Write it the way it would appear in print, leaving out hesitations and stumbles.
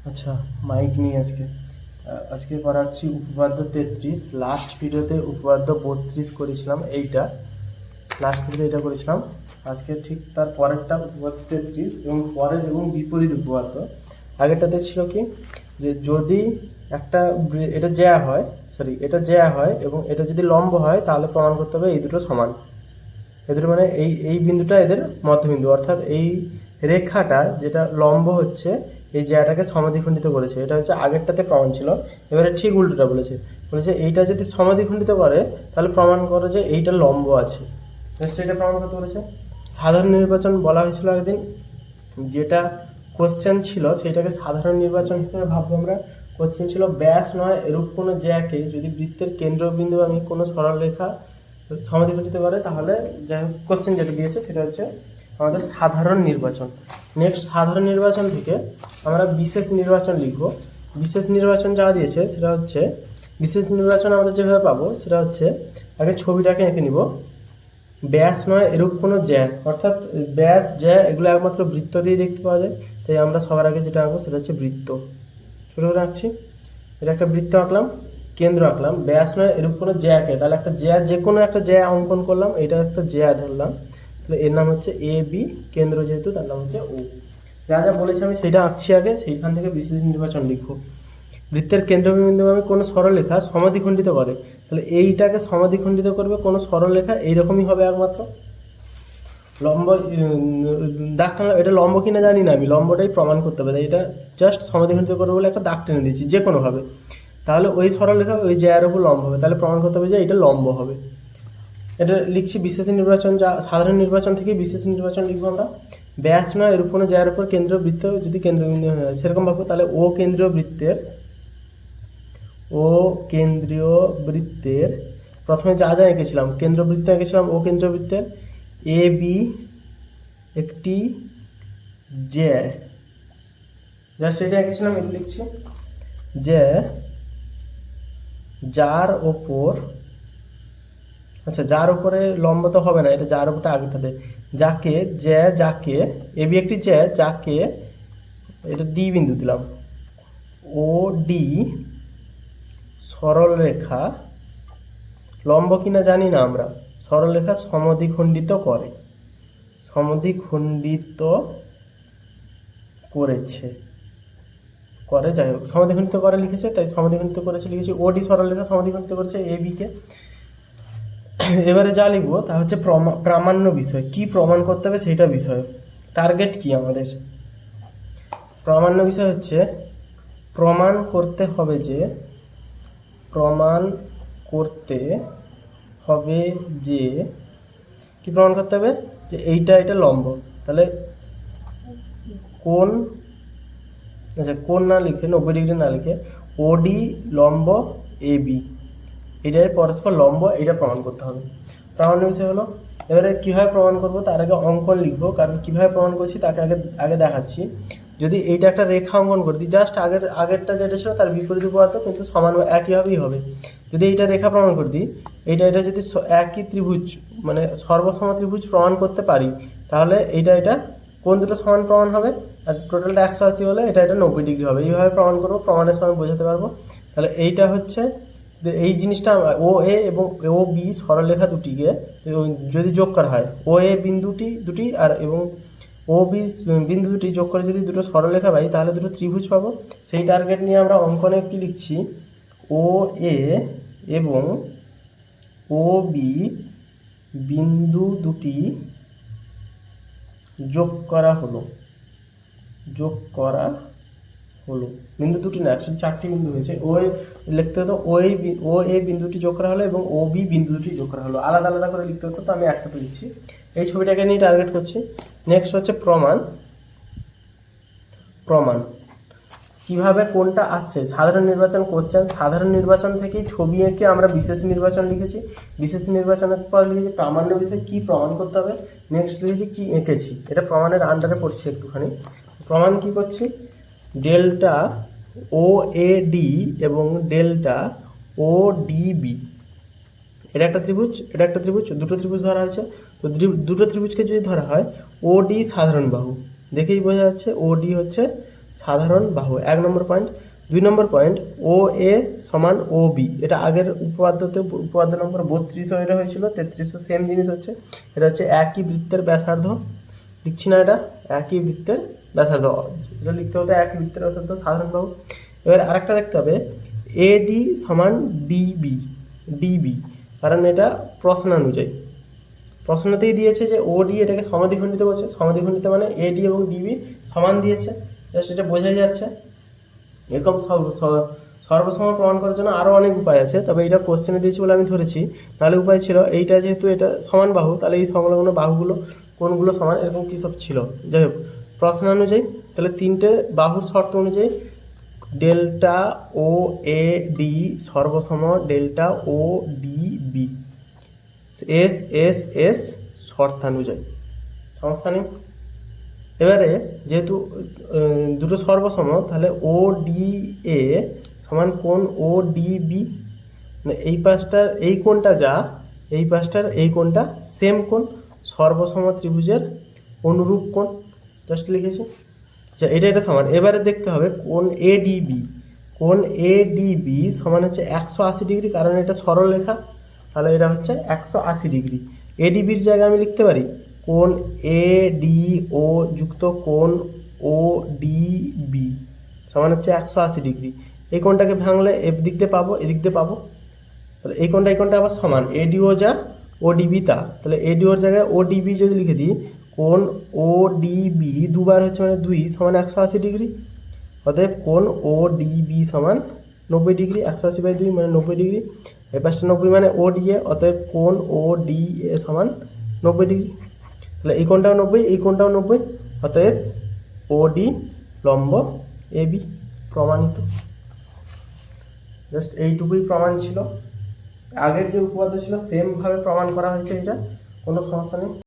আচ্ছা, মাইক নিয়ে আজকে করাচ্ছি উপপাদ্য 33। লাস্ট ভিডিওতে উপপাদ্য 32 করেছিলাম, লাস্ট ভিডিওতে এটা করেছিলাম। আজকে ঠিক তার পরেরটা উপপাদ্য 33 এবং পরের এবং বিপরীত উপপাদ্য। আগেরটাতে ছিল কি, যে যদি এটা জ্যা হয় এবং এটা যদি লম্ব হয় তাহলে প্রমাণ করতে হবে এই দুটো সমান। এদের মানে এই বিন্দুটা এদের মধ্যবিন্দু, অর্থাৎ এই রেখাটা যেটা লম্ব হচ্ছে এই জ্যাটাকে সমাদ্বিখণ্ডিত করেছে। এটা হচ্ছে আগেরটাতে প্রমাণ ছিল। এবারে ঠিক উল্টোটা বলেছে এইটা যদি সমাদ্বিখণ্ডিত করে তাহলে প্রমাণ করে যে এইটা লম্ব আছে। সেটা প্রমাণ করতে বলেছে। সাধারণ নির্বাচন বলা হয়েছিল একদিন, যেটা কোশ্চেন ছিল সেইটাকে সাধারণ নির্বাচন হিসেবে ভাববো আমরা। কোশ্চেন ছিল ব্যাস নয় এরূপ কোনো জ্যাকে যদি বৃত্তের কেন্দ্রবিন্দু আমি কোনো সরলরেখা সমাদ্বিখণ্ডিত করে তাহলে যাই হোক কোশ্চেন যেটা দিয়েছে সেটা হচ্ছে আমাদের সাধারণ নির্বাচন। নেক্সট সাধারণ নির্বাচন থেকে আমরা বিশেষ নির্বাচন লিখব। বিশেষ নির্বাচন যা দিয়েছে সেটা হচ্ছে, বিশেষ নির্বাচন আমরা যেভাবে পাবো সেটা হচ্ছে, আগে ছবিটাকে এঁকে নিব। ব্যাস নয় এরূপ কোনো জ্যা, অর্থাৎ ব্যাস জ্যা এগুলো একমাত্র বৃত্ত দিয়ে দেখতে পাওয়া যায়, তাই আমরা সবার আগে যেটা আঁকবো সেটা হচ্ছে বৃত্ত। ছোটো করে আঁকছি, এটা একটা বৃত্ত আঁকলাম, কেন্দ্র আঁকলাম। ব্যাস নয় এরূপ কোনো জ্যাকে, তাহলে একটা জ্যা, যে কোনো একটা জ্যা অঙ্কন করলাম, এটা একটা জ্যা ধরলাম, তাহলে এর নাম হচ্ছে এ বি, কেন্দ্র যেহেতু তার নাম হচ্ছে ও। যা যা বলেছি আমি সেইটা আঁকছি আগে, সেইখান থেকে বিশেষ নির্বাচন লিখবো। বৃত্তের কেন্দ্রবিন্দুগামী কোনো সরলরেখা সমাদ্বিখণ্ডিত করে, তাহলে এইটাকে সমাদ্বিখণ্ডিত করবে কোনো সরলরেখা, এইরকমই হবে একমাত্র। লম্ব দাগ টানা, এটা লম্ব কিনা জানি না আমি, লম্বটাই প্রমাণ করতে হবে, তাই এটা জাস্ট সমাদ্বিখণ্ডিত করবে বলে একটা দাগ টেনে দিয়েছি যে কোনোভাবে। তাহলে ওই সরলরেখা ওই জ্যার উপর লম্ব হবে, তাহলে প্রমাণ করতে হবে যে এটা লম্ব হবে। এটা লিখছি বিশেষ নির্বাচন, যা সাধারণ নির্বাচন থেকে বিশেষ নির্বাচন লিখবো আমরা। ব্যাস নয় এর উপর জ্যার উপর কেন্দ্রীয় বৃত্ত যদি কেন্দ্রবিন্দু হয় সেরকম ভাববো, তাহলে ও কেন্দ্রীয় বৃত্তের প্রথমে যা যা এঁকেছিলাম, কেন্দ্রবৃত্ত এঁকেছিলাম, ও কেন্দ্রীয় বৃত্তের এ বি একটি জ্যা, জাস্ট এটা এঁকেছিলাম, এটা লিখছি যে যার ওপর, আচ্ছা যার উপরে লম্ব তো হবে না, এটা যার উপরটা আগেটাতে, যাকে এ বি একটি জ্যা যাকে, এটা ডি বিন্দু দিলাম, ও ডি সরলরেখা, লম্ব কিনা জানি না আমরা, সরলরেখা সমদ্বিখণ্ডিত করে, যাই হোক সমদ্বিখণ্ডিত করে লিখেছে, তাই সমদ্বিখণ্ডিত করেছে লিখেছি। ওডি সরলরেখা সমদ্বিখণ্ডিত করেছে এ বিকে। এবারে যা লিখবো তা হচ্ছে প্রামাণ্য বিষয়, কি প্রমাণ করতে হবে সেইটা বিষয়। টার্গেট কি আমাদের? প্রামাণ্য বিষয় হচ্ছে প্রমাণ করতে হবে যে কি প্রমাণ করতে হবে, যে এটা লম্ব। তাহলে কোণ, আচ্ছা কোণ না লিখে 90 ডিগ্রি না লিখে ওডি লম্ব এ বি, এটার পরস্পর লম্ব, এটা প্রমাণ করতে হবে। প্রামাণ্য বিষয় হলো। এবারে কীভাবে প্রমাণ করব তার আগে অঙ্কন লিখবো, কারণ কীভাবে প্রমাণ করছি তাকে আগে দেখাচ্ছি। যদি এইটা একটা রেখা অঙ্কন করে দিই, জাস্ট আগেরটা যেটা ছিল তার বিপরীত উপপাদ্য, কিন্তু সমান একইভাবেই হবে। যদি এইটা রেখা প্রমাণ করে দিই, এটা যদি একই ত্রিভুজ মানে সর্বসম ত্রিভুজ প্রমাণ করতে পারি, তাহলে এটা কোন দুটো সমান প্রমাণ হবে, আর টোটালটা 180 হলে এটা 90 ডিগ্রি হবে। এইভাবে প্রমাণ করবো, প্রমাণের সময় বোঝাতে পারবো। তাহলে এইটা হচ্ছে এই জিনিসটা, ও এ এবং ও বি সরলরেখা দুটিকে যদি যোগ করা হয়, ও এ দুটি আর এবং ও বি বিন্দু দুটি যোগ করে যদি দুটো সরলরেখা পাই, তাহলে দুটো ত্রিভুজ পাবো। সেই টার্গেট নিয়ে আমরা অঙ্কনে একটি লিখছি, ও এ এবং ও বি বিন্দু দুটি যোগ করা হলো, বিন্দু দুটি না, অ্যাকচুয়ালি 4টি বিন্দু হয়েছে। ও লিখতে হতো ও এ বিন্দুটি যোগ করা হলো এবং ও বি বিন্দু দুটি যোগ করা হলো, আলাদা আলাদা করে লিখতে হতো, তো আমি একসাথে লিখছি। এই ছবিটাকে নিয়ে টার্গেট করছি। নেক্সট হচ্ছে প্রমাণ কিভাবে কোনটা আসছে, সাধারণ নির্বাচন কোশ্চেন, সাধারণ নির্বাচন থেকেই ছবি এঁকে আমরা বিশেষ নির্বাচন লিখেছি। বিশেষ নির্বাচনের পর লিখেছি প্রামাণ্য বিষয়, কি প্রমাণ করতে হবে। নেক্সট লিখেছি কি এঁকেছি, এটা প্রমাণের আন্ডারে পড়ছি একটুখানি। প্রমাণ কি করছি, ডেল্টা ও এ ডি এবং ডেল্টা ও ডি বি, এটা একটা ত্রিভুজ, দুটো ত্রিভুজ ধরা হয়েছে। তো দুটো ত্রিভুজকে যদি ধরা হয়, ও ডি সাধারণ বাহু, দেখেই বোঝা যাচ্ছে ও ডি হচ্ছে সাধারণ বাহু, 1 নম্বর পয়েন্ট। 2 নম্বর পয়েন্ট, ও এ সমান ও বি, এটা আগের উপপাদ্য নম্বর 32 এটা হয়েছিল, 33 সেম জিনিস হচ্ছে। এটা হচ্ছে একই বৃত্তের ব্যাসার্ধ, লিখছি না এটা, একই বৃত্তের ব্যাসার্ধ, এটা লিখতে হতো একই বৃত্তের ব্যাসার্ধ সাধারণ বাহু। এবার আরেকটা দেখতে হবে, এডি সমান ডিবি, কারণ এটা প্রশ্নানুযায়ী, প্রশ্নতেই দিয়েছে যে ওডি এটাকে সমাধিখণ্ডিত করছে, সমাধিখণ্ডিত মানে এডি এবং ডিবি সমান দিয়েছে, সেটা বোঝাই যাচ্ছে। এরকম সর্বসম প্রমাণ করার জন্য আরও অনেক উপায় আছে, তবে এটা কোশ্চেনে দিয়েছি বলে আমি ধরেছি, নাহলে উপায় ছিল এইটা, যেহেতু এটা সমান বাহু তাহলে এই সংলগ্ন বাহুগুলো কোনগুলো সমান, এরকম কী সব ছিল। যাই হোক, প্রশ্নানুযায়ী তাহলে 3টে বাহুর শর্ত অনুযায়ী ডেল্টা ও এ ডি সর্বসম delta O D B, S S S শর্তানুযায়ী, সমস্যা নেই। এবারে যেহেতু দুটো সর্বসম, তাহলে ও ডি এ সমান কোণ ও ডি বি, মানে এই পাশটার এই কোণটা যা, এই পাশটার এই কোণটা সেম কোণ, সর্বসম ত্রিভুজের অনুরূপ কোণ, জাস্ট লিখেছি। আচ্ছা, এটা সমান। এবারে দেখতে হবে কোণ এডিবি, কোণ এডিবি সমান হচ্ছে 180 ডিগ্রি, কারণ এটা সরলরেখা, তাহলে এটা হচ্ছে 180 ডিগ্রি। এডিবির জায়গায় আমি লিখতে পারি কোণ এডিও যুক্ত কোণ ও ডিবি সমান হচ্ছে 180 ডিগ্রি। এই কোণটাকে ভাঙলে এদিক দিয়ে পাবো, এদিক দিয়ে পাবো, তাহলে এই কোণটা আবার সমান, এডিও যা ও ডিবি তা, তাহলে এডিওর জায়গায় ও ডিবি যদি লিখে দিই, কোণ ও ডিবি দুবার হচ্ছে মানে 2 সমান 180 ডিগ্রি, অতএব কোণ ও ডিবি সমান 90 ডিগ্রি, 180/2 মানে 90 ডিগ্রি, এই পাশটা 90 মানে ও ডিএ, অতএব কোণ ও ডিএ সমান 90 ডিগ্রি। তাহলে এই কোণটাও 90, এই কোণটাও 90, অতএব ও ডি লম্ব এ বি, প্রমাণিত। জাস্ট এইটুকুই প্রমাণ ছিল, আগের যে উপপাদ্য ছিল সেমভাবে প্রমাণ করা হয়েছে, এটা কোনো সমস্যা নেই।